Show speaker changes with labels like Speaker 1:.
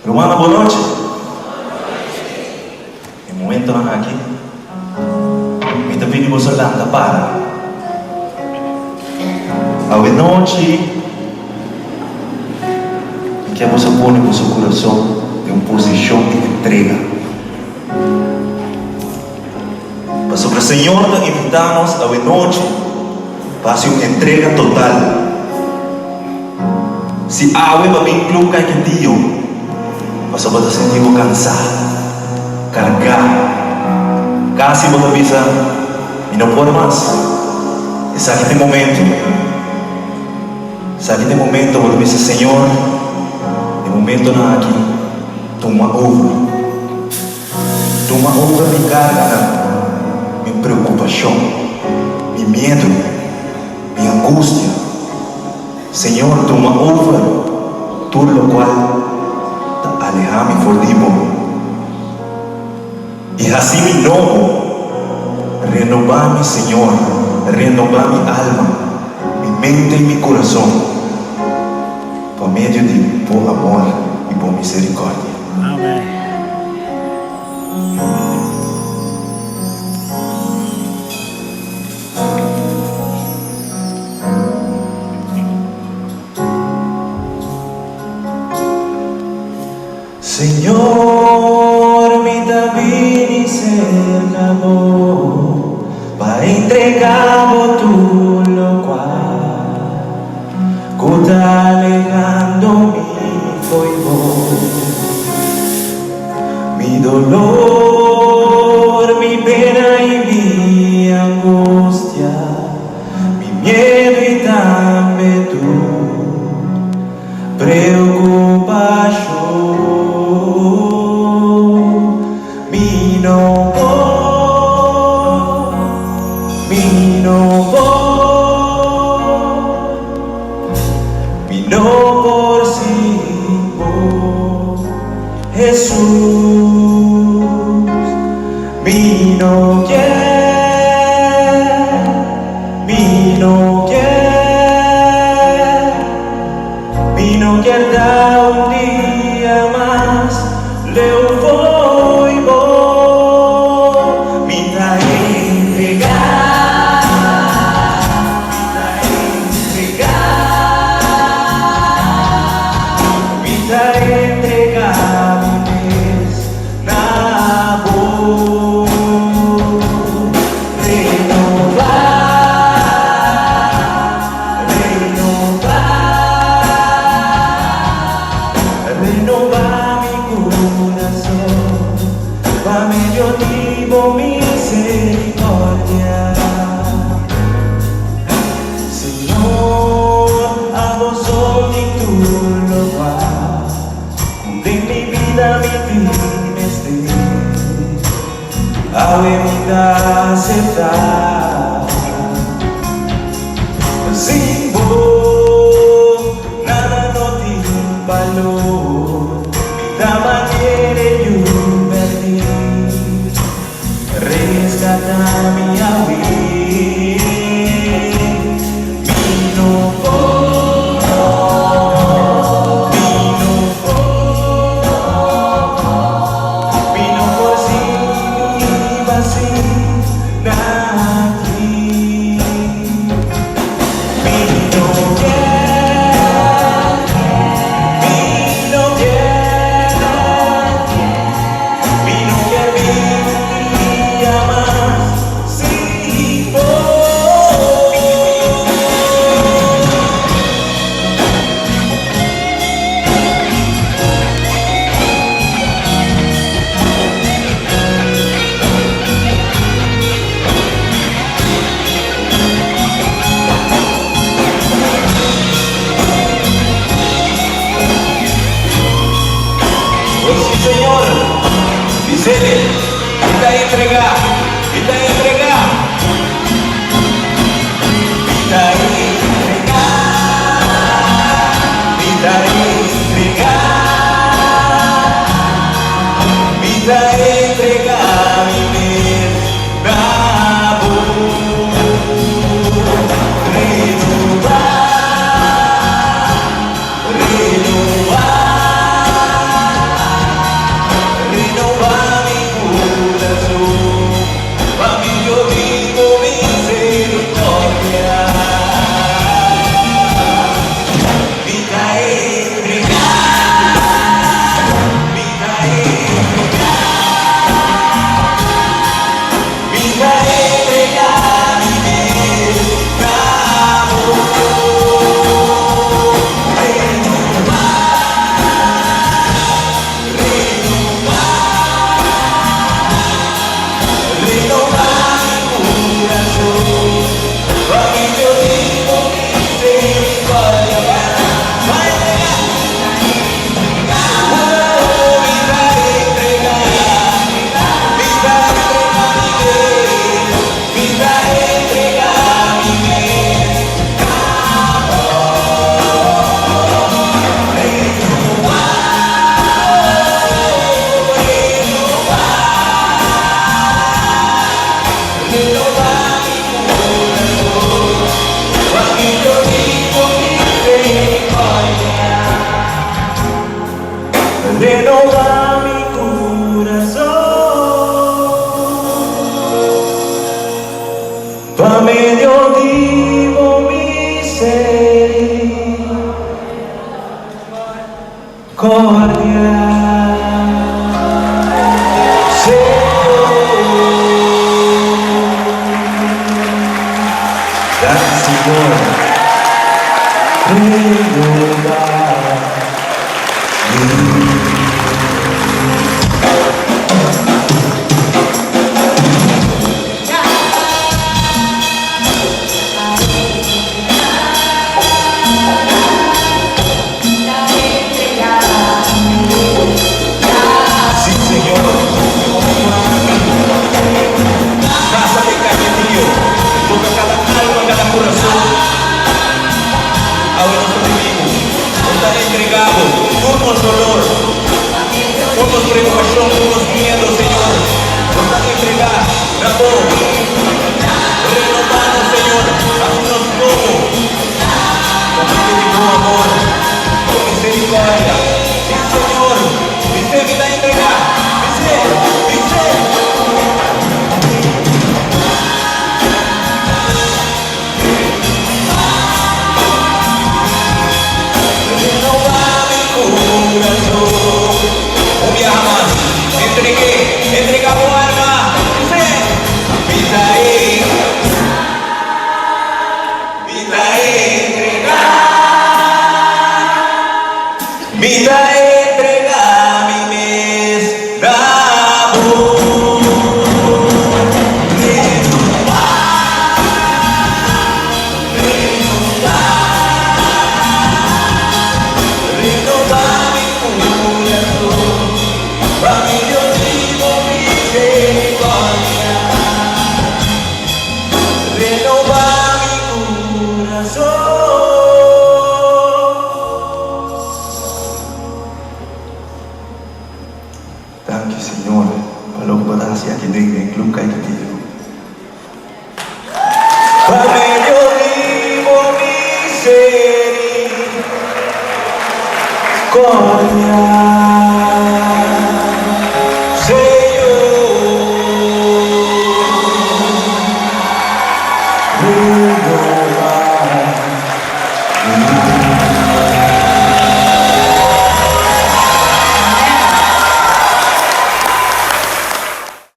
Speaker 1: Romana, boa noite. Em momento na aqui, me também que você landa para. A noite, em que você põe no seu coração em uma posição de entrega. Mas sobre o Senhor nos invitamos a noite para uma entrega total. Se a água vai bem colocar aqui dentro, mas só você sentir cansado, carregar, quase você pensa e não pode mais. E sabe que tem momento, você pensa, Senhor, tem momento na aqui, toma over minha carga, minha preocupação, meu medo, minha angústia. Senhor, toma over tudo o qual alejar-me por Deus. E assim me novo, renovar-me, Senhor, renovar minha alma, minha mente e meu coração, por meio de por amor e por misericórdia.
Speaker 2: Amém.
Speaker 1: Senhor, me dá vida e cerca amor para entregar tudo lo qual está alejando-me foi bom. Mi dolor, mi pena y mi angustia, mi miedo y también tu preocupación. No por cinco, Jesús, mi no quiere dar un día más, le voy mi ta renovar mi corazón, para medio tiempo misericordia. Señor, a vos soy tu lugar, de mi vida mi fin a vida aceptar. Sin vos, nada no tiene valor, vida manera yo perdí, rescata mi Señor, dice, vida entregar, vida entregar, vida entregar, vida entregar, vida entregar, mi bravo, renovar, renovar. misericordia. Gracias, Señor. Renueva sí, Señor. Casa de Cañetillo, toca cada alma, cada corazón. Ahora nuestro enemigo nos está entregado todos dolor, todos preocupación, todos miedos, Señor. Nos está entregado la voz. Renovanos, Señor, haznos nuevo. Con tu amor, con misericordia. Sí, Señor, dice vida entregada. Dice. Un día jamás entrega tu alma, dice, vida entrega, mi mes d'amor. Thank you, Señor. Palog patasi at hindi ng klungkay katiyo. Pamilyo di mo misericordia.